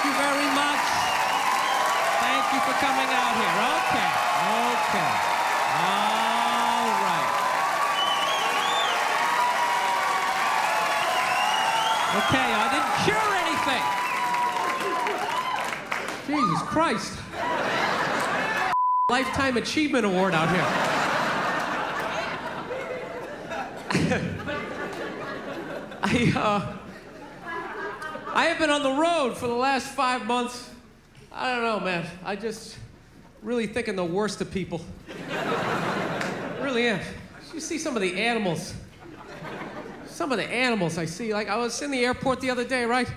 you very much. Thank you for coming out here. Okay. All right. Okay, I didn't cure anything. Jesus Christ. Lifetime Achievement Award out here. I have been on the road for the last 5 months. I don't know, man. I just really thinking the worst of people. Really am. You see some of the animals. Some of the animals I see. Like, I was in the airport the other day, right?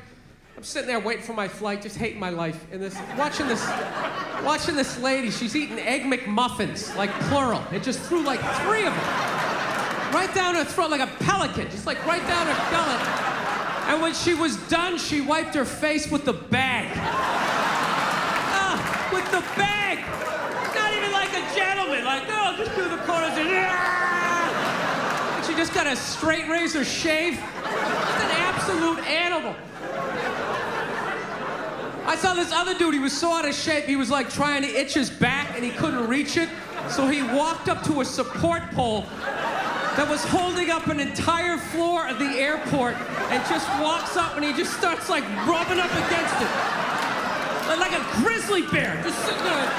I'm sitting there waiting for my flight, just hating my life. And watching this lady, she's eating Egg McMuffins, like plural. It just threw like 3 of them. Right down her throat like a pelican, just like right down her gullet. And when she was done, she wiped her face with the bag. With the bag! Not even like a gentleman, like, oh, just do the corners and she just got a straight razor shave. Just an absolute animal. I saw this other dude, he was so out of shape, he was like trying to itch his back and he couldn't reach it. So he walked up to a support pole that was holding up an entire floor of the airport and just walks up and he just starts like rubbing up against it. Like a grizzly bear, just sitting there.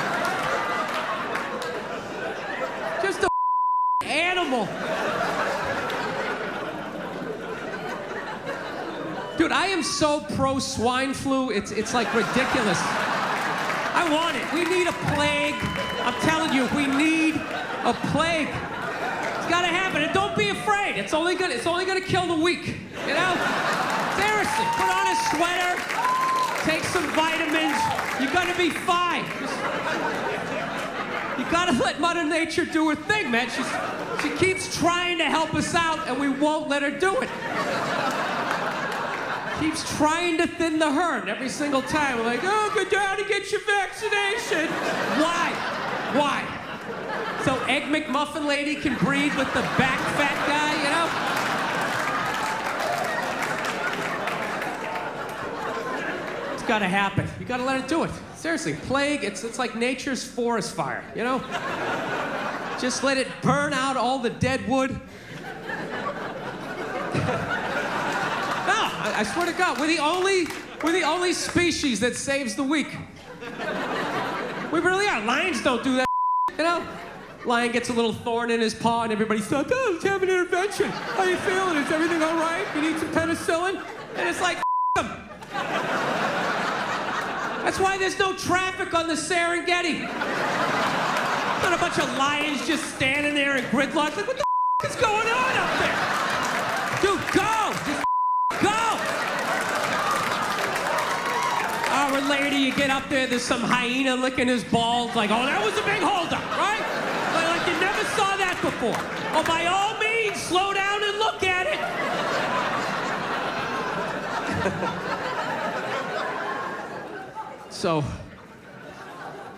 Just a animal. Dude, I am so pro swine flu, it's like ridiculous. I want it. We need a plague. I'm telling you, we need a plague. It's gotta happen, and don't be afraid. It's only gonna kill the weak, you know? Seriously, put on a sweater, take some vitamins, you're gonna be fine. You gotta let Mother Nature do her thing, man. She keeps trying to help us out, and we won't let her do it. Keeps trying to thin the herd every single time. We're like, oh, go down and get your vaccination. Why? Why? So Egg McMuffin lady can breed with the back fat guy, you know? It's gotta happen. You gotta let it do it. Seriously, plague, it's like nature's forest fire, you know? Just let it burn out all the dead wood. I swear to God, we're the only species that saves the weak. We really are. Lions don't do that, you know? Lion gets a little thorn in his paw and everybody's like, oh, let's have an intervention. How you feeling? Is everything all right? You need some penicillin? And it's like, them. That's why there's no traffic on the Serengeti. Not a bunch of lions just standing there in gridlock. Like, what the is going on up there? Dude, go! Just go! Hour later, you get up there, there's some hyena licking his balls. Like, oh, that was a big holdup, right? Like you never saw that before. Oh, by all means, slow down and look at it. So,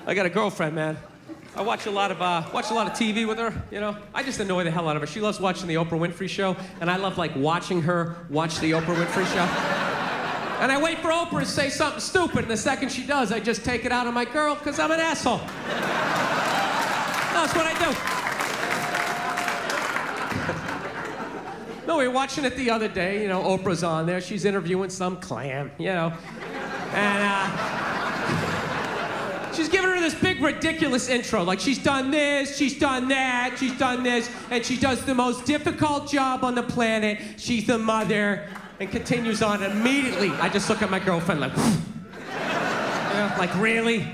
I got a girlfriend, man. I watch a lot of TV with her, you know? I just annoy the hell out of her. She loves watching the Oprah Winfrey Show, and I love, like, watching her watch the Oprah Winfrey Show. And I wait for Oprah to say something stupid, and the second she does, I just take it out on my girl, because I'm an asshole. That's what I do. No, we were watching it the other day, you know, Oprah's on there, she's interviewing some clam, you know? And, she's giving her this big, ridiculous intro. Like, she's done this, she's done that, she's done this, and she does the most difficult job on the planet. She's the mother, and continues on. And immediately, I just look at my girlfriend like, you know, like, really?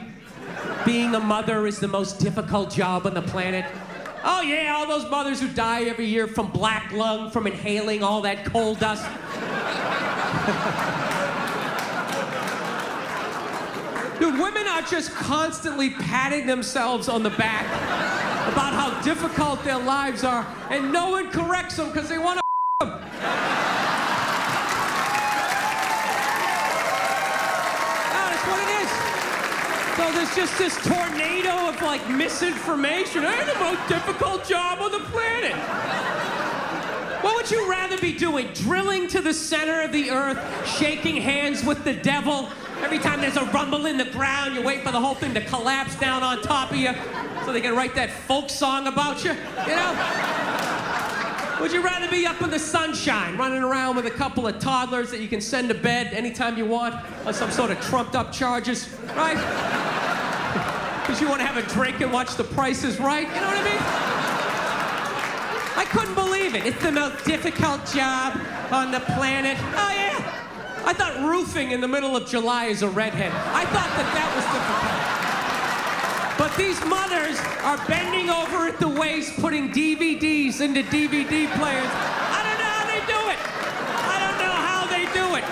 Being a mother is the most difficult job on the planet? Oh, yeah, all those mothers who die every year from black lung, from inhaling all that coal dust. Dude, women are just constantly patting themselves on the back about how difficult their lives are, and no one corrects them because they want to them. No, that's what it is. So there's just this tornado of, like, misinformation. I have the most difficult job on the planet. What would you rather be doing? Drilling to the center of the earth, shaking hands with the devil, Every time there's a rumble in the ground, you wait for the whole thing to collapse down on top of you so they can write that folk song about you, you know? Would you rather be up in the sunshine, running around with a couple of toddlers that you can send to bed anytime you want on some sort of trumped up charges, right? Because you want to have a drink and watch The Price is Right, you know what I mean? I couldn't believe it. It's the most difficult job on the planet. Oh, yeah. I thought roofing in the middle of July is a redhead. I thought that was difficult. But these mothers are bending over at the waist, putting DVDs into DVD players. I don't know how they do it. I don't know how they do it.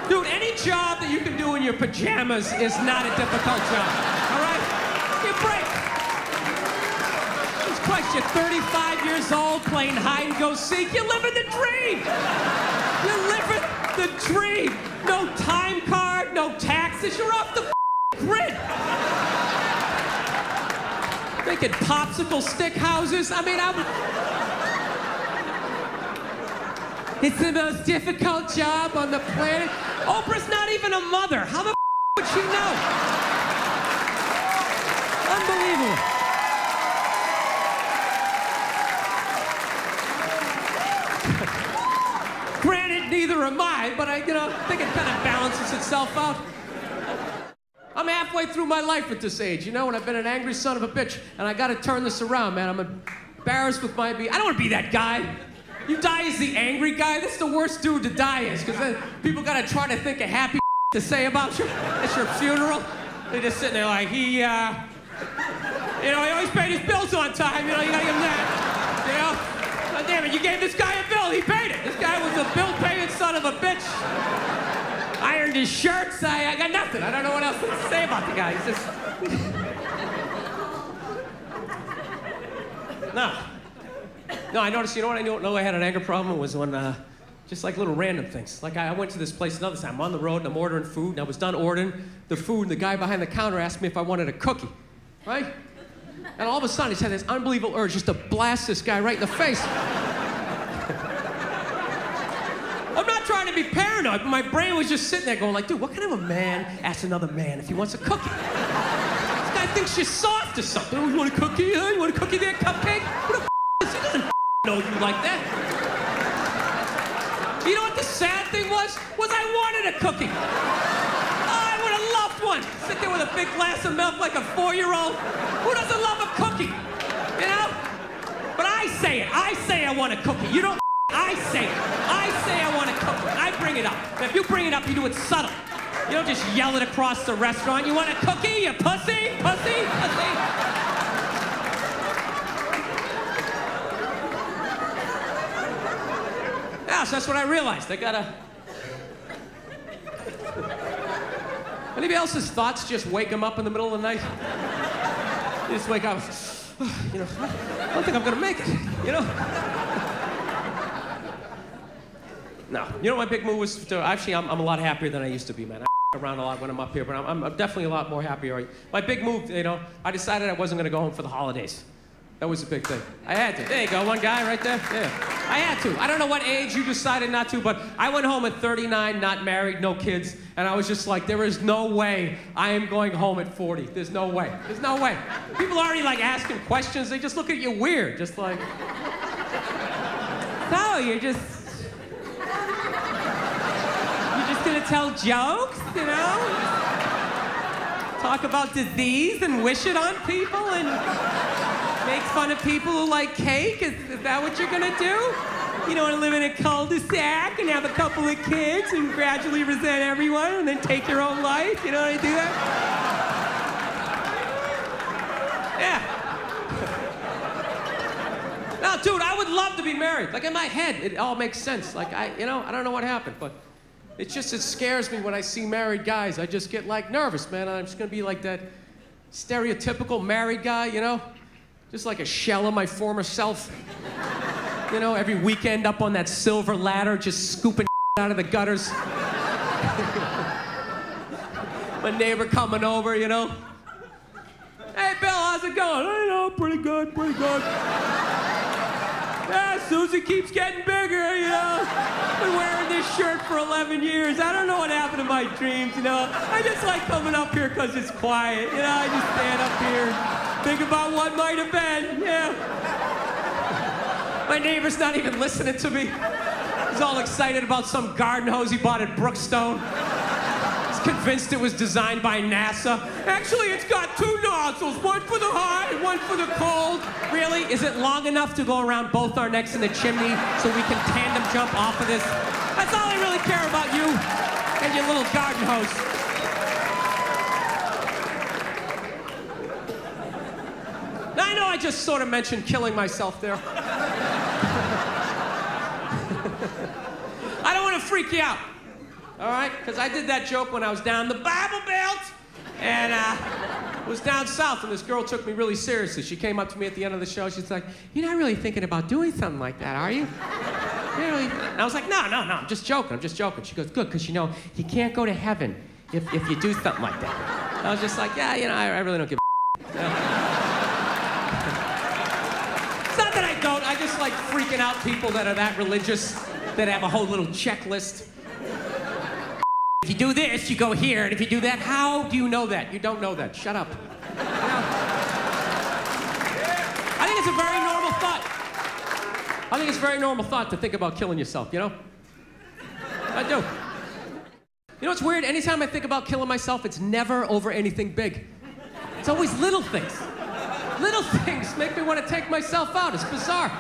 Dude, any job that you can do in your pajamas is not a difficult job, all right? Give a break. Jesus Christ, you're 35 years old playing hide and go seek. You're living the dream. You're living the dream. No time card, no taxes. You're off the grid. Making popsicle stick houses. I mean, it's the most difficult job on the planet. Oprah's not even a mother. How the would she know? Unbelievable. Granted, neither am I, but I think it kind of balances itself out. I'm halfway through my life at this age, and I've been an angry son of a bitch, and I gotta turn this around, man. I'm embarrassed with my I don't want to be that guy. You die as the angry guy. That's the worst dude to die as, because then people gotta try to think of happy to say about you at your funeral. They're just sitting there like, he always paid his bills on time. You gotta give him that. God damn it, you gave this guy a bill. He paid it. This guy was a bill-paying son of a bitch. Ironed his shirts. I got nothing. I don't know what else to say about the guy. He's just... No, I noticed, I know I had an anger problem was when, just like little random things. Like I went to this place another time. I'm on the road and I'm ordering food, and I was done ordering the food, and the guy behind the counter asked me if I wanted a cookie, right? And all of a sudden, he had this unbelievable urge just to blast this guy right in the face. I'm not trying to be paranoid, but my brain was just sitting there going like, dude, what kind of a man asks another man if he wants a cookie? This guy thinks you're soft or something. Oh, you want a cookie? You want a cookie there, cupcake? Who the is? He doesn't know you like that. You know what the sad thing was? I wanted a cookie. Oh, I would have loved one. Sit there with a big glass of milk like a 4-year-old. Who doesn't love a cookie? But I say it. I say I want a cookie. You don't. I say it. I say I want a cookie. I bring it up. And if you bring it up, you do it subtle. You don't just yell it across the restaurant. You want a cookie, you pussy? Pussy? Pussy? Yeah, so that's what I realized. I gotta... Anybody else's thoughts just wake them up in the middle of the night? You just wake up, I don't think I'm gonna make it, No. My big move was to, actually, I'm a lot happier than I used to be, man. I around a lot when I'm up here, but I'm definitely a lot more happier. My big move, I decided I wasn't gonna go home for the holidays. That was a big thing. I had to. There you go, one guy right there. Yeah. I had to. I don't know what age you decided not to, but I went home at 39, not married, no kids, and I was just like, there is no way I am going home at 40. There's no way. There's no way. People are already like asking questions. They just look at you weird, just like, so you're just gonna tell jokes, Talk about disease and wish it on people and make fun of people who like cake? Is that what you're gonna do? You don't want to live in a cul-de-sac and have a couple of kids and gradually resent everyone and then take your own life? You know how to do that? Yeah. No, dude, I would love to be married. Like in my head, it all makes sense. Like I don't know what happened, but it scares me when I see married guys. I just get like nervous, man. I'm just gonna be like that stereotypical married guy, Just like a shell of my former self. Every weekend up on that silver ladder, just scooping out of the gutters. My neighbor coming over, Hey, Bill, how's it going? Pretty good, pretty good. Yeah, Susie keeps getting bigger, you know. Been wearing this shirt for 11 years. I don't know what happened to my dreams, you know. I just like coming up here because it's quiet, you know. I just stand up here, think about what might have been, yeah. My neighbor's not even listening to me. He's all excited about some garden hose he bought at Brookstone. He's convinced it was designed by NASA. Actually, it's got 2 nozzles, one for the hot and one for the cold. Really? Is it long enough to go around both our necks in the chimney so we can tandem jump off of this? That's all I really care about, you and your little garden hose. Now, I know I just sort of mentioned killing myself there. I don't want to freak you out, all right? Because I did that joke when I was down the Bible Belt and was down south, and this girl took me really seriously. She came up to me at the end of the show. She's like, "You're not really thinking about doing something like that, are you?" Really? And I was like, no, I'm just joking. She goes, "Good, because you know, you can't go to heaven if you do something like that." And I was just like, yeah, you know, I really don't give a you know? It's not that I don't. I just like freaking out people that are that religious, that have a whole little checklist. If you do this, you go here, and if you do that, how do you know that? You don't know that. Shut up. You know? I think it's a very normal thought. I think it's a very normal thought to think about killing yourself, you know? I do. You know what's weird? Anytime I think about killing myself, it's never over anything big. It's always little things. Little things make me want to take myself out. It's bizarre.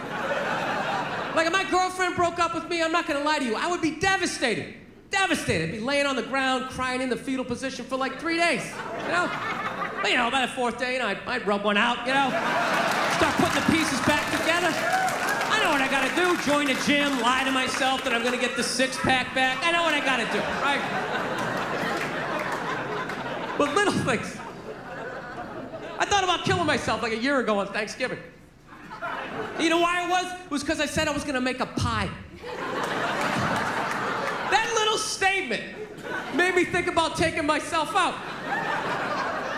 Like if my girlfriend broke up with me, I'm not gonna lie to you, I would be devastated. Devastated. I'd be laying on the ground, crying in the fetal position for like 3 days, you know? But you know, by the 4th day, you know, I'd rub one out, you know? Start putting the pieces back together. I know what I gotta do. Join a gym, lie to myself that I'm gonna get the 6-pack back. I know what I gotta do, right? But little things. I thought about killing myself like a year ago on Thanksgiving. You know why it was? It was because I said I was gonna make a pie. That little statement made me think about taking myself out.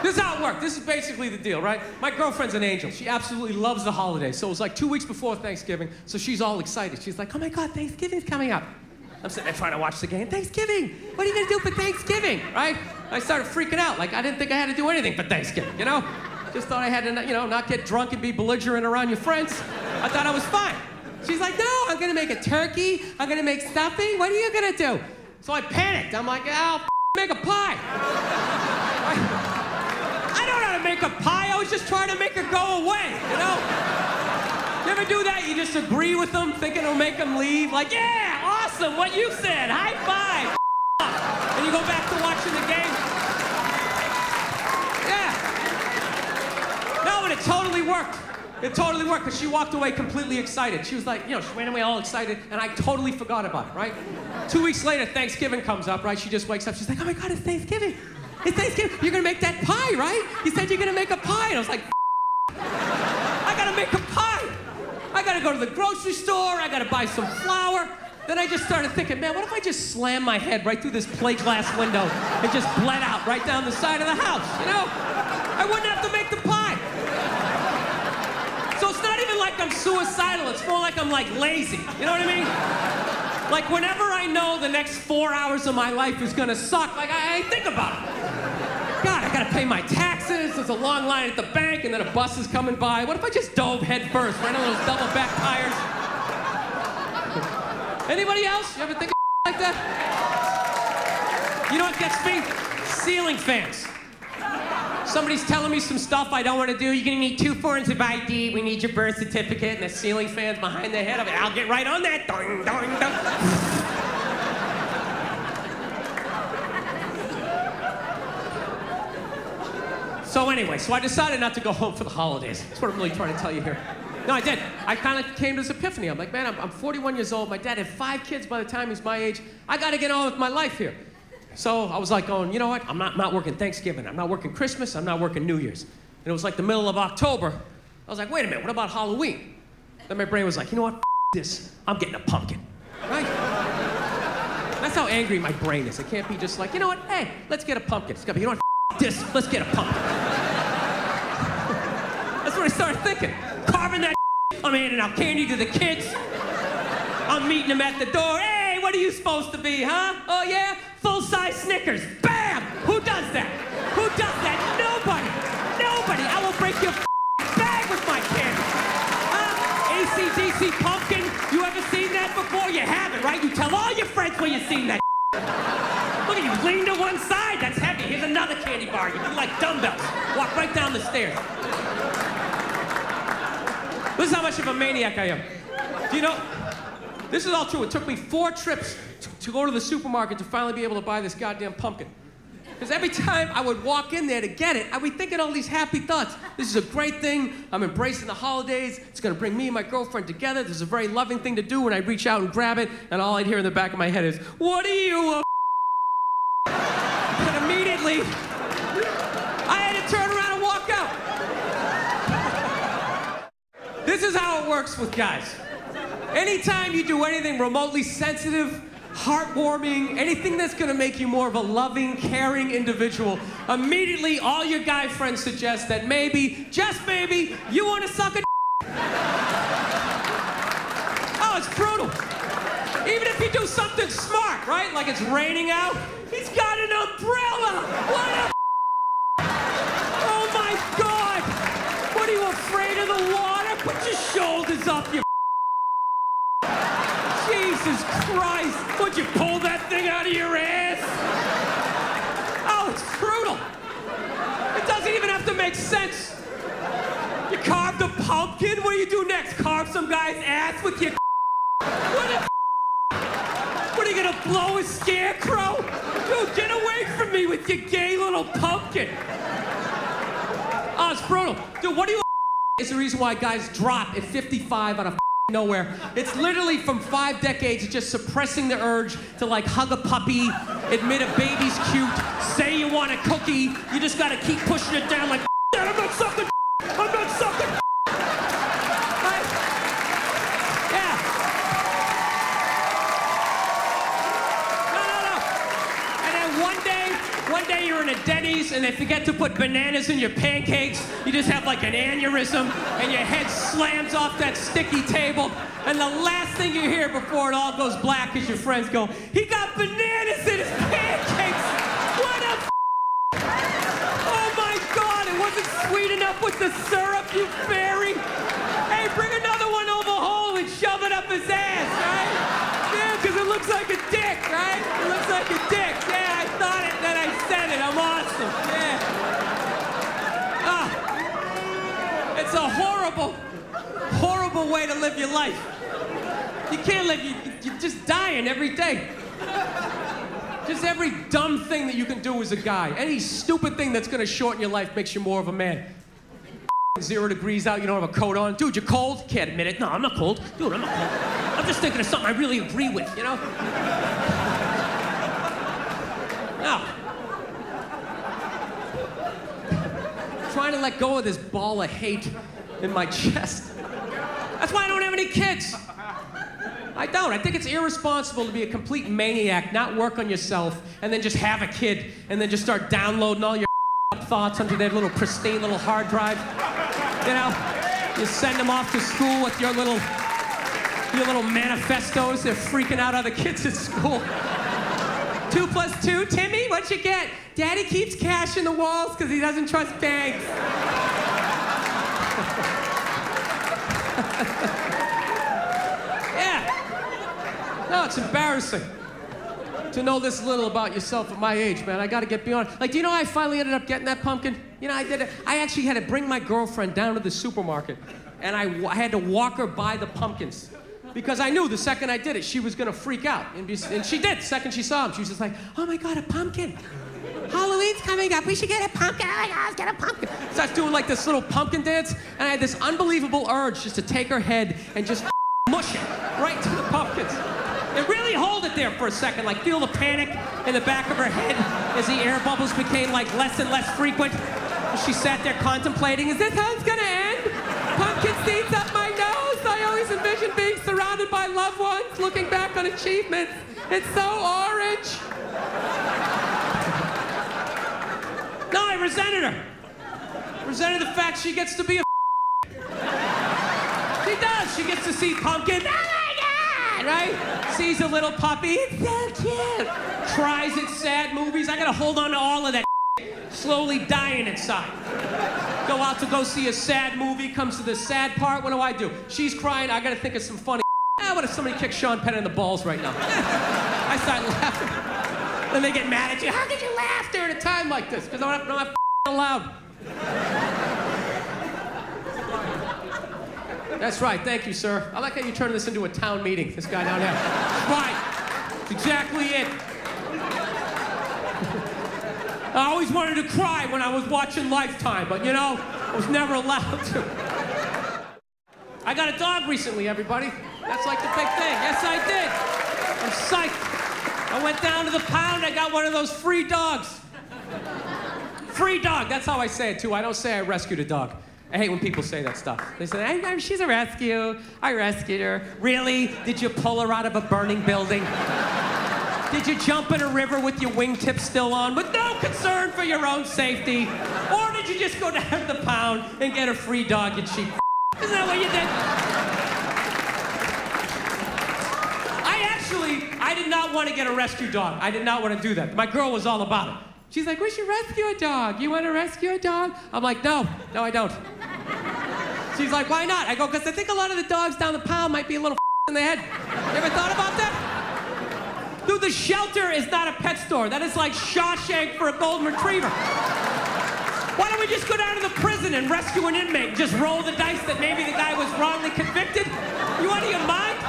This is how it worked. This is basically the deal, right? My girlfriend's an angel. She absolutely loves the holidays. So it was like 2 weeks before Thanksgiving, so she's all excited. She's like, "Oh my God, Thanksgiving's coming up." I'm sitting there trying to watch the game. Thanksgiving! What are you gonna do for Thanksgiving, right? I started freaking out. Like, I didn't think I had to do anything for Thanksgiving, you know? Just thought I had to, you know, not get drunk and be belligerent around your friends. I thought I was fine. She's like, "No, I'm gonna make a turkey. I'm gonna make stuffing. What are you gonna do?" So I panicked. I'm like, "I'll make a pie." I don't know how to make a pie. I was just trying to make it go away, you know? You ever do that? You just agree with them, thinking it'll make them leave? Like, "Yeah, awesome, what you said. High five." And you go back to watching the game. Yeah. No, and it totally worked. It totally worked, because she walked away completely excited. She was like, you know, she ran away all excited, and I totally forgot about it, right? 2 weeks later, Thanksgiving comes up, right? She just wakes up, she's like, "Oh my God, it's Thanksgiving. It's Thanksgiving. You're gonna make that pie, right? You said you're gonna make a pie." And I was like, I gotta make a pie. I gotta go to the grocery store, I gotta buy some flour. Then I just started thinking, man, what if I just slammed my head right through this plate glass window and just bled out right down the side of the house, you know? I wouldn't have to make the pie. So it's not even like I'm suicidal, it's more like I'm like lazy, you know what I mean? Like whenever I know the next 4 hours of my life is gonna suck, like I think about it. God, I gotta pay my taxes, there's a long line at the bank, and then a bus is coming by. What if I just dove head first, right on those double back tires? Anybody else? You ever think of like that? You know what gets me? Ceiling fans. Somebody's telling me some stuff I don't want to do. You're gonna need 2 forms of ID. We need your birth certificate, and the ceiling fan's behind their head. I'll get right on that. Dong, dong, dong. So anyway, so I decided not to go home for the holidays. That's what I'm really trying to tell you here. No, I did. I kind of came to this epiphany. I'm like, man, I'm 41 years old. My dad had 5 kids by the time he's my age. I got to get on with my life here. So I was like going, you know what? I'm not working Thanksgiving. I'm not working Christmas. I'm not working New Year's. And it was like the middle of October. I was like, wait a minute, what about Halloween? Then my brain was like, you know what? F this. I'm getting a pumpkin. Right? That's how angry my brain is. It can't be just like, you know what? Hey, let's get a pumpkin. It's got to be, you know what? F this. Let's get a pumpkin. That's what I started thinking. Carving that I'm handing out candy to the kids. I'm meeting them at the door. Hey, what are you supposed to be, huh? Oh, yeah? Full-size Snickers. Bam! Who does that? Who does that? Nobody. Nobody. I will break your bag with my candy. AC/DC pumpkin. You ever seen that before? You haven't, right? You tell all your friends when you've seen that. Look at you, lean to one side. That's heavy. Here's another candy bar. You do like dumbbells. Walk right down the stairs. This is how much of a maniac I am. Do you know, this is all true. It took me 4 trips to go to the supermarket to finally be able to buy this goddamn pumpkin. Because every time I would walk in there to get it, I'd be thinking all these happy thoughts. This is a great thing. I'm embracing the holidays. It's going to bring me and my girlfriend together. This is a very loving thing to do. And I'd reach out and grab it, and all I'd hear in the back of my head is, what are you, And immediately, I had to turn around and walk out. This is how it works with guys. Anytime you do anything remotely sensitive, heartwarming, anything that's gonna make you more of a loving, caring individual, immediately all your guy friends suggest that maybe, just maybe, you wanna suck a Oh, it's brutal. Even if you do something smart, right? Like it's raining out, he's got an umbrella! What a Oh my God! What are you, afraid of the water? Put your shoulders up, you Jesus Christ! Would you pull that thing out of your ass? Oh, it's brutal. It doesn't even have to make sense. You carved a pumpkin? What do you do next? Carve some guy's ass with your What are you gonna blow a scarecrow? Dude, get away from me with your gay little pumpkin. Oh, it's brutal. Dude, what do you It's the reason why guys drop at 55 out of nowhere. It's literally from 5 decades of just suppressing the urge to like hug a puppy, admit a baby's cute, say you want a cookie. You just gotta keep pushing it down like, I'm not sucking, I'm not sucking. Right? Yeah. No. And then one day you're in a Denny's and they forget to put bananas in your pancakes. You just have like an aneurysm and your head slams off that sticky table. And the last thing you hear before it all goes black is your friends go, he got bananas in his pancakes. What a Oh my God, it wasn't sweet enough with the syrup, you fairy. Hey, bring another one over whole and shove it up his ass, right? Yeah, because it looks like a dick, right? It looks like a dick. Yeah, I thought it, then I said it. I'm awesome. Yeah. It's a horrible way to live your life. You can't live, you're just dying every day. Just every dumb thing that you can do as a guy. Any stupid thing that's gonna shorten your life makes you more of a man. 0 degrees out, you don't have a coat on. Dude, you're cold? Can't admit it. No, I'm not cold. Dude, I'm not cold. I'm just thinking of something I really agree with, you know? No. I'm trying to let go of this ball of hate in my chest. That's why I don't have any kids. I don't. I think it's irresponsible to be a complete maniac, not work on yourself, and then just have a kid, and then just start downloading all your thoughts onto their little pristine little hard drive. You know, you send them off to school with your little manifestos. They're freaking out other kids at school. 2 + 2, Timmy, what'd you get? Daddy keeps cash in the walls because he doesn't trust banks. Yeah. No, it's embarrassing to know this little about yourself at my age, man. I gotta get beyond. Like, do you know how I finally ended up getting that pumpkin? You know, I did it. I actually had to bring my girlfriend down to the supermarket, and I had to walk her by the pumpkins. Because I knew the second I did it, she was gonna freak out. And she did, the second she saw him. She was just like, oh my God, a pumpkin. Halloween's coming up, we should get a pumpkin. Oh my God, let's get a pumpkin. Starts doing like this little pumpkin dance, and I had this unbelievable urge just to take her head and just mush it right to the pumpkins. And really hold it there for a second, like feel the panic in the back of her head as the air bubbles became like less and less frequent. She sat there contemplating, is this how it's gonna end? Pumpkin seeds up my nose. I always envisioned being surrounded by loved ones, looking back on achievements. It's so orange. No, I resented her. Resented the fact she gets to be a She does. She gets to see pumpkins. Oh my God, right? Sees a little puppy. It's so cute. Cries at sad movies. I gotta hold on to all of that slowly dying inside. Go out to go see a sad movie, comes to the sad part, what do? She's crying, I gotta think of some funny what if somebody kicked Sean Penn in the balls right now? I start laughing. Then they get mad at you. How could you laugh during a time like this? Because I'm not allowed. That's right, thank you, sir. I like how you turn this into a town meeting, this guy down there. Right, that's exactly it. I always wanted to cry when I was watching Lifetime, but you know, I was never allowed to. I got a dog recently, everybody. That's like the big thing. Yes, I did. I'm psyched. I went down to the pound, I got one of those free dogs. Free dog, that's how I say it too. I don't say I rescued a dog. I hate when people say that stuff. They say, she's a rescue. I rescued her. Really? Did you pull her out of a burning building? Did you jump in a river with your wingtips still on with no concern for your own safety? Or did you just go down to the pound and get a free dog, you cheap? Isn't that what you did? I did not want to get a rescue dog. I did not want to do that. My girl was all about it. She's like, we should rescue a dog. You want to rescue a dog? I'm like, no, I don't. She's like, why not? I go, because I think a lot of the dogs down the pound might be a little in the head. You ever thought about that? Dude, the shelter is not a pet store. That is like Shawshank for a golden retriever. Why don't we just go down to the prison and rescue an inmate and just roll the dice that maybe the guy was wrongly convicted? You out of your mind?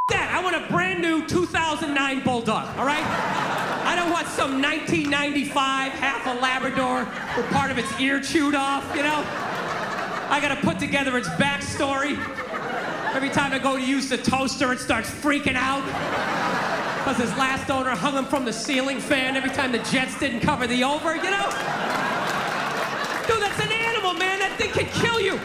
That. I want a brand new 2009 Bulldog, all right? I don't want some 1995 half a Labrador with part of its ear chewed off, you know? I gotta put together its backstory. Every time I go to use the toaster, it starts freaking out. Because his last owner hung him from the ceiling fan every time the Jets didn't cover the over, you know? Dude, that's an animal, man. That thing can kill you.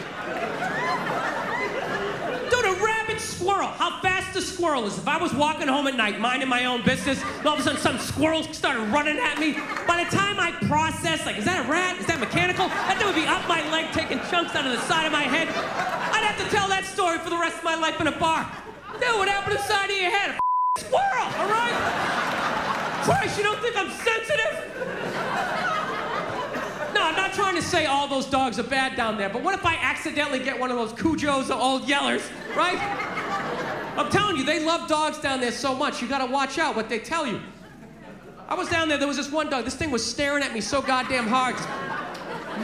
Dude, a rabid squirrel. How fast a squirrel is. If I was walking home at night, minding my own business, and all of a sudden some squirrels started running at me, by the time I process, like, is that a rat? Is that mechanical? That thing would be up my leg, taking chunks out of the side of my head. I'd have to tell that story for the rest of my life in a bar. Dude, what happened to the side of your head? A squirrel, all right? Christ, you don't think I'm sensitive? No, I'm not trying to say all those dogs are bad down there, but what if I accidentally get one of those Cujos or old Yellers, right? I'm telling you, they love dogs down there so much, you gotta watch out what they tell you. I was down there was this one dog, this thing was staring at me so goddamn hard.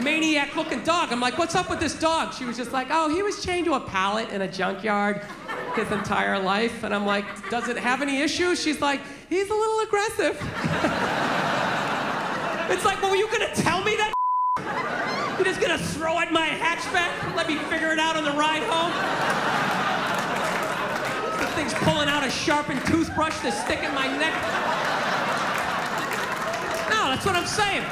Maniac-looking dog. I'm like, what's up with this dog? She was just like, oh, he was chained to a pallet in a junkyard his entire life. And I'm like, does it have any issues? She's like, he's a little aggressive. It's like, well, were you gonna tell me that? You're just gonna throw at my hatchback? Let me figure it out on the ride home? This thing's pulling out a sharpened toothbrush to stick in my neck. No, that's what I'm saying.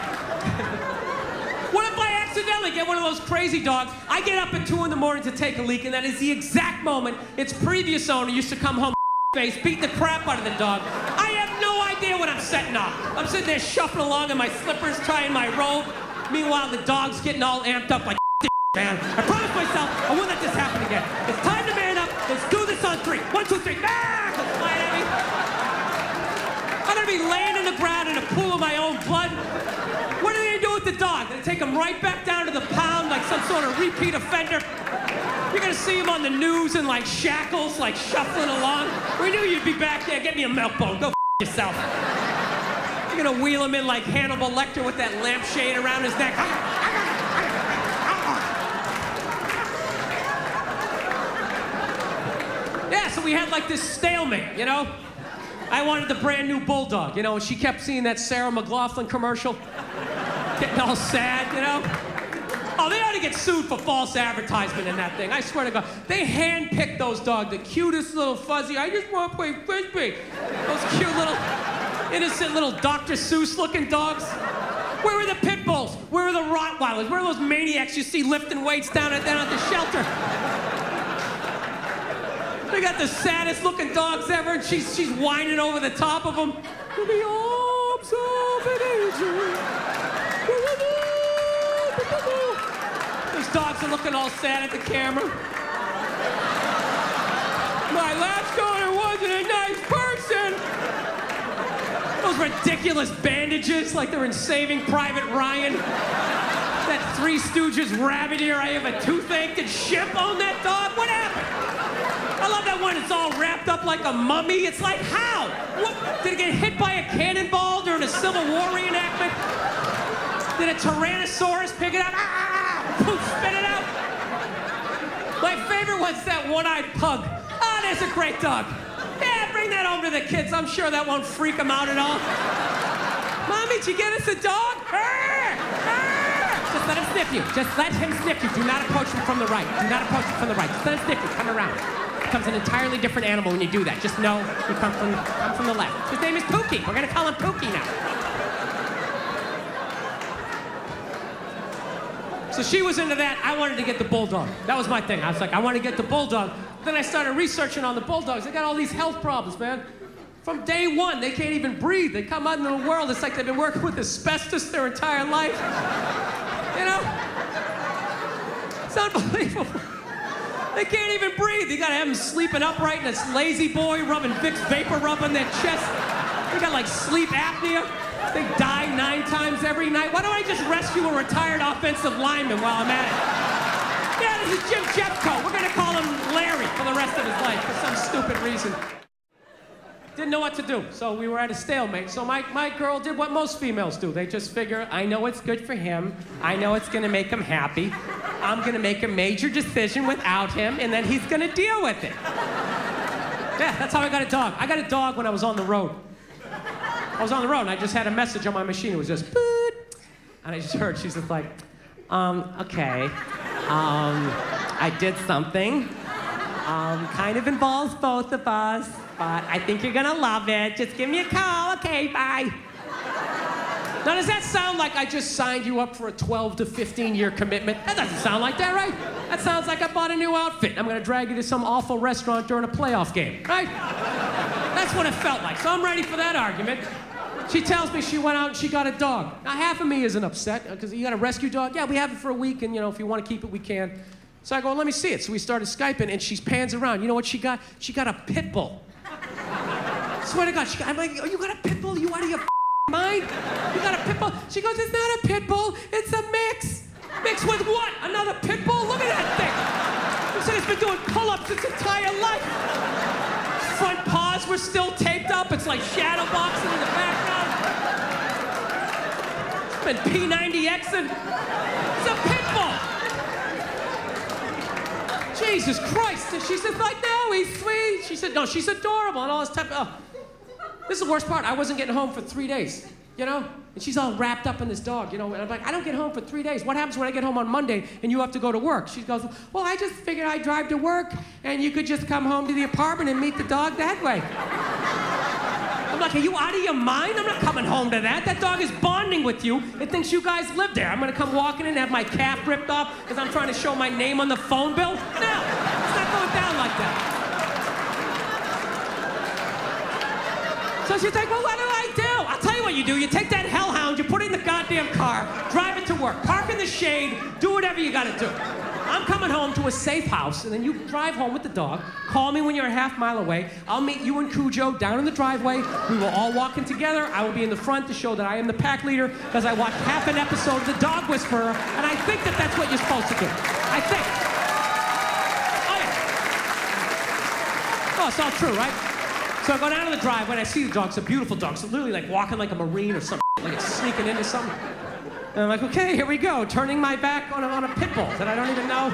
What if I accidentally get one of those crazy dogs? I get up at 2 in the morning to take a leak, and that is the exact moment its previous owner used to come home face, beat the crap out of the dog. I have no idea what I'm setting off. I'm sitting there shuffling along in my slippers, trying my robe. Meanwhile, the dog's getting all amped up like man. I promised myself I won't let this happen again. It's time to man up. Let's do this on 3. 1, 2, 3. Ah! It's flying at me. I'm gonna be laying in the ground in a pool of my own blood. What are they gonna do with the dog? They take him right back down to the pound like some sort of repeat offender. You're gonna see him on the news in like shackles, like shuffling along. We knew you'd be back there. Get me a milk bone. Go yourself. You're gonna wheel him in like Hannibal Lecter with that lampshade around his neck. Yeah, so we had like this stalemate, you know? I wanted the brand new Bulldog, you know, and she kept seeing that Sarah McLachlan commercial. Getting all sad, you know? Oh, they ought to get sued for false advertisement in that thing. I swear to God. They handpicked those dogs, the cutest little fuzzy, I just want to play Frisbee. Those cute little, innocent little Dr. Seuss looking dogs. Where were the pit bulls? Where were the Rottweilers? Where are those maniacs you see lifting weights down at the shelter? They got the saddest looking dogs ever, and she's whining over the top of them. In the arms of an angel. Those dogs are looking all sad at the camera. My last owner wasn't a nice person. Those ridiculous bandages like they're in Saving Private Ryan. That Three Stooges rabbit ear, I have a toothache. Did Ship own that dog? What happened? I love that one. It's all wrapped up like a mummy. It's like, how? What? Did it get hit by a cannonball during a Civil War reenactment? Did a Tyrannosaurus pick it up? Poof, spit it out. My favorite was that one-eyed pug. Oh, there's a great dog. Yeah, bring that over to the kids. I'm sure that won't freak them out at all. Mommy, did you get us a dog? Just let him sniff you. Just let him sniff you. Do not approach him from the right. Do not approach him from the right. Just let him sniff you. Come around. It becomes an entirely different animal when you do that. Just know you come from the left. His name is Pookie. We're gonna call him Pookie now. So she was into that. I wanted to get the bulldog. That was my thing. I was like, I want to get the bulldog. Then I started researching on the bulldogs. They got all these health problems, man. From day one, they can't even breathe. They come out into the world. It's like they've been working with asbestos their entire life. You know? It's unbelievable. They can't even breathe. You gotta have them sleeping upright in this lazy boy rubbing Vicks Vapor Rub on their chest. They got like sleep apnea. They die 9 times every night. Why don't I just rescue a retired offensive lineman while I'm at it? Yeah, this is Jim Jeffcoat. We're gonna call him Larry for the rest of his life for some stupid reason. Didn't know what to do, so we were at a stalemate. So my girl did what most females do. They just figure, I know it's good for him. I know it's gonna make him happy. I'm gonna make a major decision without him, and then he's gonna deal with it. Yeah, that's how I got a dog. I got a dog when I was on the road. I was on the road, and I just had a message on my machine. It was just, boot. And I just heard, she's just like, okay. I did something. Kind of involves both of us, but I think you're gonna love it. Just give me a call. Okay, bye. Now, does that sound like I just signed you up for a 12 to 15-year commitment? That doesn't sound like that, right? That sounds like I bought a new outfit. I'm gonna drag you to some awful restaurant during a playoff game, right? That's what it felt like. So I'm ready for that argument. She tells me she went out and she got a dog. Now, half of me isn't upset, because you got a rescue dog? Yeah, we have it for a week, and, you know, if you want to keep it, we can. So I go, let me see it. So we started Skyping, and she pans around. You know what she got? She got a pit bull. Swear to God, I'm like, oh, you got a pit bull? You out of your mind? You got a pit bull? She goes, it's not a pit bull, it's a mix. Mix with what? Another pit bull? Look at that thing. She said it's been doing pull-ups its entire life. Front paws were still taped up. It's like shadow boxing in the background. It's been P90Xing. It's a pit bull. Jesus Christ. And she said, like, no, he's sweet. She said, no, she's adorable and all this type of, oh. This is the worst part. I wasn't getting home for 3 days, you know? And she's all wrapped up in this dog, you know? And I'm like, I don't get home for 3 days. What happens when I get home on Monday and you have to go to work? She goes, well, I just figured I'd drive to work and you could just come home to the apartment and meet the dog that way. I'm like, are you out of your mind? I'm not coming home to that. That dog is bonding with you. It thinks you guys live there. I'm gonna come walking in and have my calf ripped off because I'm trying to show my name on the phone bill? No, it's not going down like that. So she's like, well, what do I do? I'll tell you what you do. You take that hellhound, you put it in the goddamn car, drive it to work, park in the shade, do whatever you gotta do. I'm coming home to a safe house, and then you drive home with the dog, call me when you're a half mile away, I'll meet you and Cujo down in the driveway, we will all walk in together, I will be in the front to show that I am the pack leader, because I watched half an episode of The Dog Whisperer, and I think that that's what you're supposed to do. I think. Oh, yeah. Oh, it's all true, right? So I go down to the driveway and I see the dog. It's a beautiful dog. So literally like walking like a Marine or something, like it's sneaking into something. And I'm like, okay, here we go. Turning my back on a pit bull that I don't even know.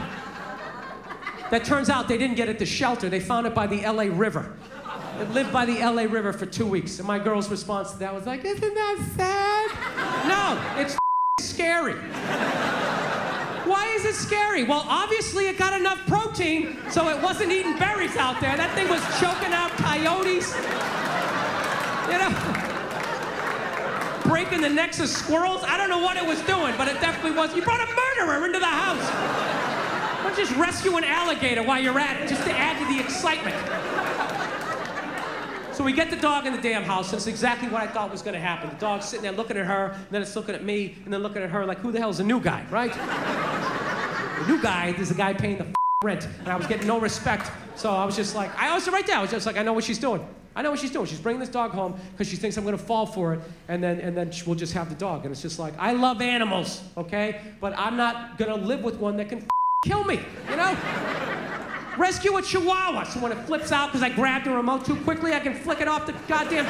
That turns out they didn't get it to shelter. They found it by the LA River. It lived by the LA River for 2 weeks. And my girl's response to that was like, isn't that sad? No, it's scary. Why is it scary? Well, obviously it got enough protein, so it wasn't eating berries out there. That thing was choking out coyotes. You know? Breaking the necks of squirrels. I don't know what it was doing, but it definitely was. You brought a murderer into the house. Why don't you just rescue an alligator while you're at it, just to add to the excitement. So we get the dog in the damn house, and it's exactly what I thought was gonna happen. The dog's sitting there looking at her, and then it's looking at me, and then looking at her like, who the hell's the new guy, right? The new guy is the guy paying the rent, and I was getting no respect. So I was just like, I was right there. I was just like, I know what she's doing. I know what she's doing. She's bringing this dog home because she thinks I'm going to fall for it, and then we'll just have the dog. And it's just like, I love animals, okay? But I'm not going to live with one that can kill me, you know? Rescue a chihuahua, so when it flips out because I grabbed the remote too quickly, I can flick it off the goddamn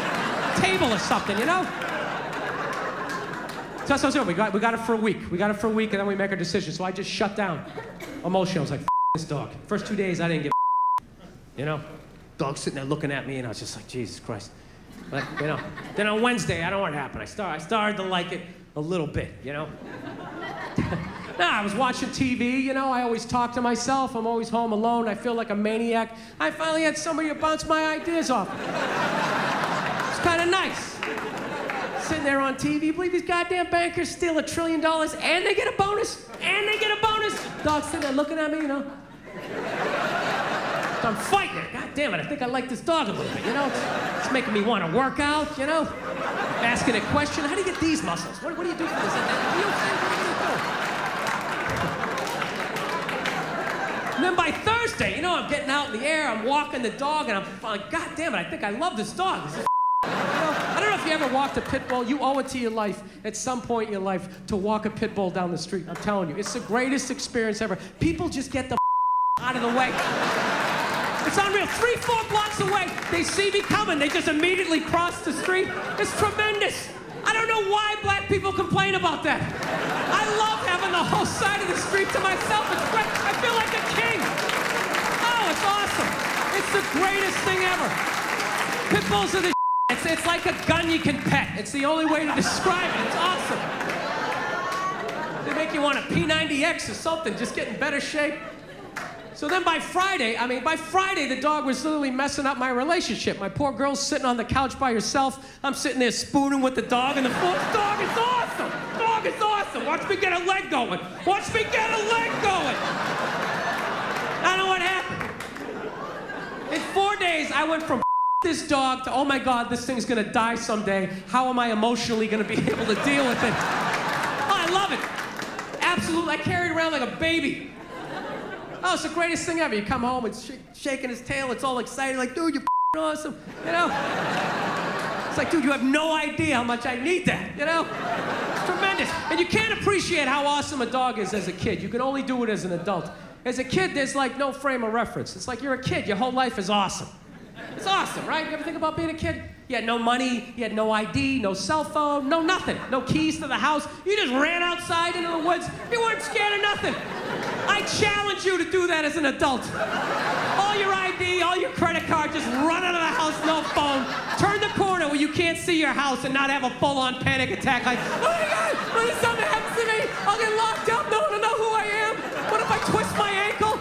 table or something, you know? So that's what I was doing. We got it for a week. We got it for a week, and then we make our decision. So I just shut down emotionally. I was like, this dog. First 2 days, I didn't give you know? Dog sitting there looking at me, and I was just like, Jesus Christ. But, you know, then on Wednesday, I don't know what happened. I started to like it a little bit, you know? Nah, I was watching TV, you know, I always talk to myself. I'm always home alone. I feel like a maniac. I finally had somebody to bounce my ideas off. It's kind of nice. Sitting there on TV, you believe these goddamn bankers steal $1 trillion and they get a bonus? And they get a bonus? Dog's sitting there looking at me, you know? So I'm fighting it. God damn it, I think I like this dog a little bit, you know? It's making me want to work out, you know? Asking a question, how do you get these muscles? What do you do for this? What do you do? And then by Thursday, you know, I'm getting out in the air, I'm walking the dog, and I'm like, God damn it, I think I love this dog. This is you know, I don't know if you ever walked a pit bull. You owe it to your life at some point in your life to walk a pit bull down the street. I'm telling you, it's the greatest experience ever. People just get the out of the way. It's unreal. 3-4 blocks away, they see me coming. They just immediately cross the street. It's tremendous. I don't know why black people complain about that. I love having the whole side of the street to myself. It's great. I feel like a king. Oh, it's awesome. It's the greatest thing ever. Pit bulls are the it's like a gun you can pet. It's the only way to describe it. It's awesome. They make you want a P90X or something, just get in better shape. So then by Friday, the dog was literally messing up my relationship. My poor girl's sitting on the couch by herself. I'm sitting there spooning with the dog, and the dog is awesome. Dog is awesome. Watch me get a leg going. Watch me get a leg going. I don't know what happened. In 4 days, I went from this dog to, oh my God, this thing's gonna die someday. How am I emotionally gonna be able to deal with it? Oh, I love it. Absolutely, I carry it around like a baby. Oh, it's the greatest thing ever. You come home, it's shaking his tail, it's all excited, like, dude, you're awesome, you know? It's like, dude, you have no idea how much I need that, you know? It's tremendous. And you can't appreciate how awesome a dog is as a kid. You can only do it as an adult. As a kid, there's like no frame of reference. It's like you're a kid, your whole life is awesome. It's awesome, right? You ever think about being a kid? You had no money, you had no ID, no cell phone, no nothing. No keys to the house. You just ran outside into the woods. You weren't scared of nothing. I challenge you to do that as an adult. All your ID, all your credit card, just run out of the house, no phone. Turn the corner where you can't see your house and not have a full-on panic attack like, oh my God, what if something happens to me? I'll get locked up, no one will know who I am. What if I twist my ankle?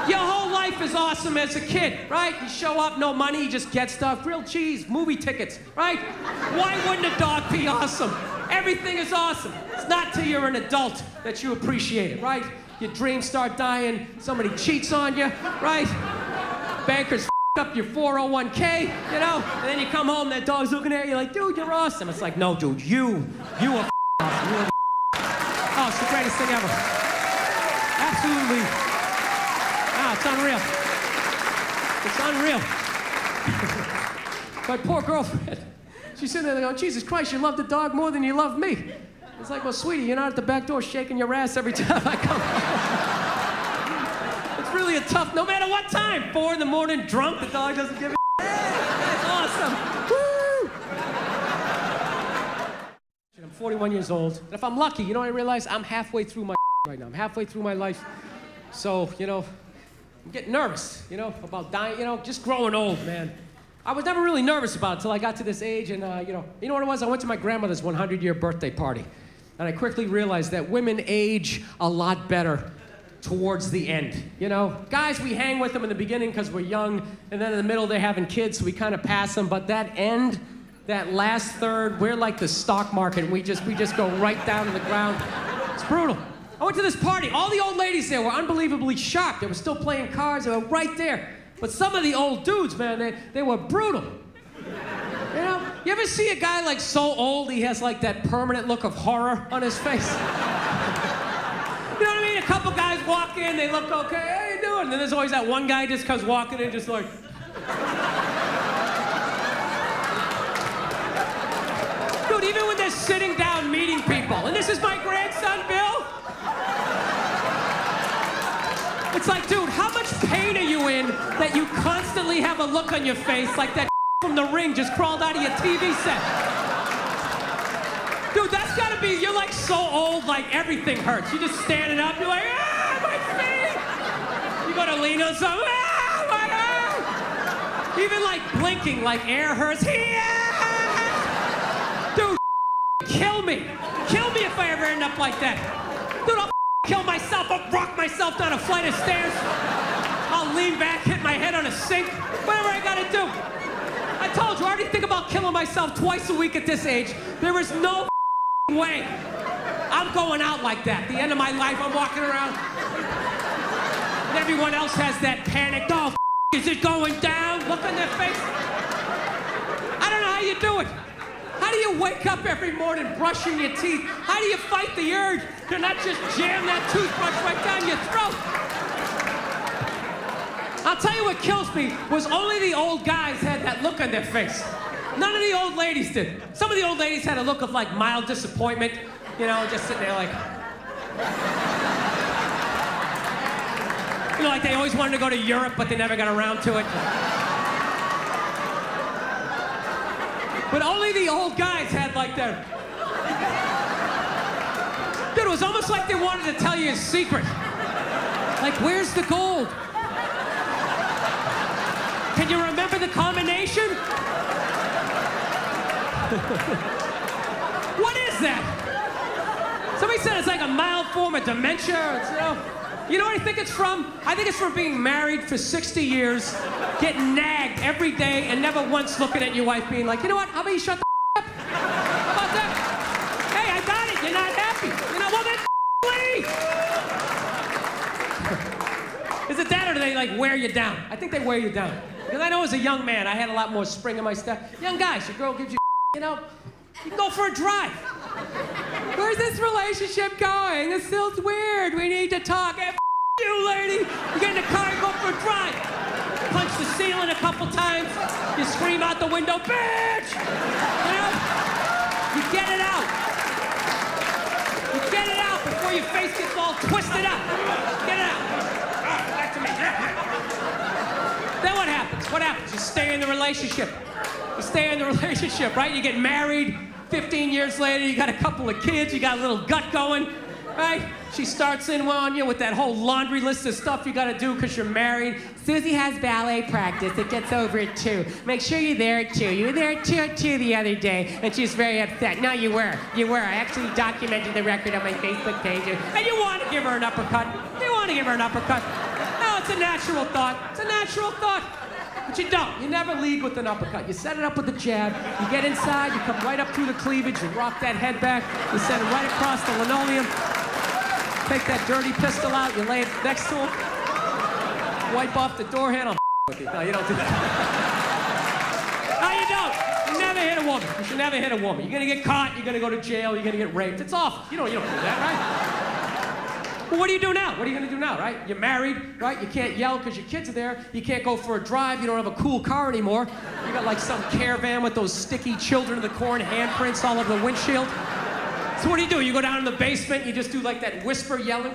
Your whole life is awesome as a kid, right? You show up, no money, you just get stuff, grilled cheese, movie tickets, right? Why wouldn't a dog be awesome? Everything is awesome. It's not till you're an adult that you appreciate it, right? Your dreams start dying, somebody cheats on you, right? Bankers up your 401k, you know? And then you come home, that dog's looking at you like, dude, you're awesome. It's like, no, dude, you are awesome. You're oh, it's the greatest thing ever. Absolutely. Ah, it's unreal. It's unreal. My poor girlfriend. She's sitting there going, Jesus Christ, you love the dog more than you love me. It's like, well, sweetie, you're not at the back door shaking your ass every time I come home. It's really a tough, no matter what time. 4 in the morning, drunk, the dog doesn't give a It's awesome. Woo! I'm 41 years old, and if I'm lucky, you know what I realize? I'm halfway through my right now. I'm halfway through my life. So, you know, I'm getting nervous, you know, about dying, you know, just growing old, man. I was never really nervous about it until I got to this age, and you know what it was? I went to my grandmother's 100-year birthday party, and I quickly realized that women age a lot better towards the end. You know, guys, we hang with them in the beginning because we're young, and then in the middle they're having kids, so we kind of pass them. But that end, that last third, we're like the stock market, and we just go right down to the ground. It's brutal. I went to this party. All the old ladies there were unbelievably shocked. They were still playing cards. They were right there. But some of the old dudes, man, they were brutal. You know, you ever see a guy like so old he has like that permanent look of horror on his face? You know what I mean? A couple guys walk in, they look okay, how you doing? And then there's always that one guy just comes walking in just like... Dude, even when they're sitting down meeting people, and this is my grandson, Bill. It's like, dude, how much pain are you in that you constantly have a look on your face like that from The Ring just crawled out of your TV set? Dude, that's gotta be, you're like so old, like everything hurts. You're just standing up, you're like, ah, my feet! You gotta lean on something, ah, my arm! Even like blinking, like air hurts. Dude, kill me. Kill me if I ever end up like that. Dude, I'll kill myself, I'll rock myself down a flight of stairs. I'll lean back, hit my head on a sink, whatever I gotta do. I told you, I already think about killing myself twice a week at this age. There is no way I'm going out like that. The end of my life, I'm walking around. And everyone else has that panic. Oh, is it going down? Look on their face. I don't know how you do it. How do you wake up every morning brushing your teeth? How do you fight the urge to not just jam that toothbrush right down your throat? I'll tell you what kills me was only the old guys had that look on their face. None of the old ladies did. Some of the old ladies had a look of like mild disappointment, you know, just sitting there like... You know, like they always wanted to go to Europe, but they never got around to it. But only the old guys had like that. Dude, it was almost like they wanted to tell you a secret. Like, where's the gold? Can you remember the combination? What is that? Somebody said it's like a mild form of dementia. It's, you know what I think it's from? I think it's from being married for 60 years, getting nagged every day, and never once looking at your wife being like, you know what, how about you shut the up? How about that? Hey, I got it, you're not happy. You know, well then leave. Is it that or do they like wear you down? I think they wear you down. Because I know as a young man, I had a lot more spring in my step. Young guys, your girl gives you, you know, you go for a drive. Where's this relationship going? This feels weird. We need to talk. Hey, you, lady. You get in the car and go for a drive. Punch the ceiling a couple times. You scream out the window, bitch! You know? You get it out. You get it out before your face gets all twisted up. Get it out. Back to me. Then what happens? What happens? You stay in the relationship. You stay in the relationship, right? You get married. 15 years later, you got a couple of kids, you got a little gut going, right? She starts in on you with that whole laundry list of stuff you gotta do because you're married. Susie has ballet practice, it gets over at 2. Make sure you're there at 2. You were there at 2 the other day, and she's very upset. No, you were. I actually documented the record on my Facebook page. And you want to give her an uppercut. You want to give her an uppercut. No, it's a natural thought. It's a natural thought. But you don't. You never lead with an uppercut. You set it up with a jab. You get inside. You come right up through the cleavage. You rock that head back. You send it right across the linoleum. Take that dirty pistol out. You lay it next to him. Wipe off the door handle. With you. No, you don't do that. No, you don't. You never hit a woman. You should never hit a woman. You're going to get caught. You're going to go to jail. You're going to get raped. It's awful. You don't do that, right? Well, what do you do now? What are you going to do now, right? You're married, right? You can't yell because your kids are there. You can't go for a drive. You don't have a cool car anymore. You got like some caravan with those sticky Children of the Corn handprints all over the windshield. So what do? You go down in the basement, you just do like that whisper yelling.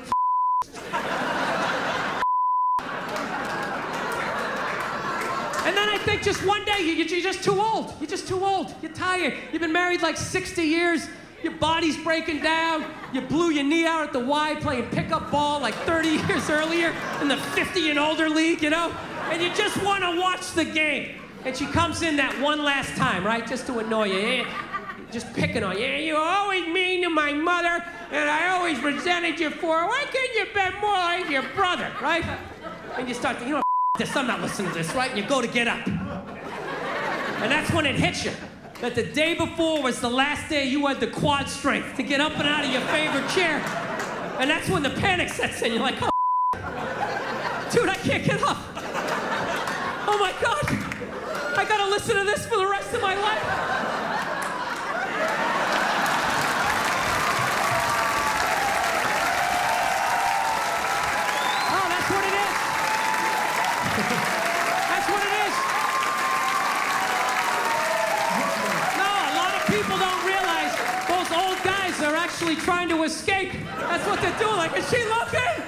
And then I think just one day, you're just too old. You're just too old. You're tired. You've been married like 60 years. Your body's breaking down. You blew your knee out at the Y playing pickup ball like 30 years earlier in the 50 and older league, you know? And you just want to watch the game. And she comes in that one last time, right? Just to annoy you. Yeah, just picking on you. Yeah, you were always mean to my mother, and I always resented you for it. Why can't you be more like your brother, right? And you start thinking, you know, this, I'm not listening to this, right? And you go to get up. And that's when it hits you. That the day before was the last day you had the quad strength to get up and out of your favorite chair. And that's when the panic sets in. You're like, oh, dude, I can't get up. Oh my God. I gotta listen to this for the rest of my life. people don't realize those old guys are actually trying to escape. That's what they're doing. Like, is she looking?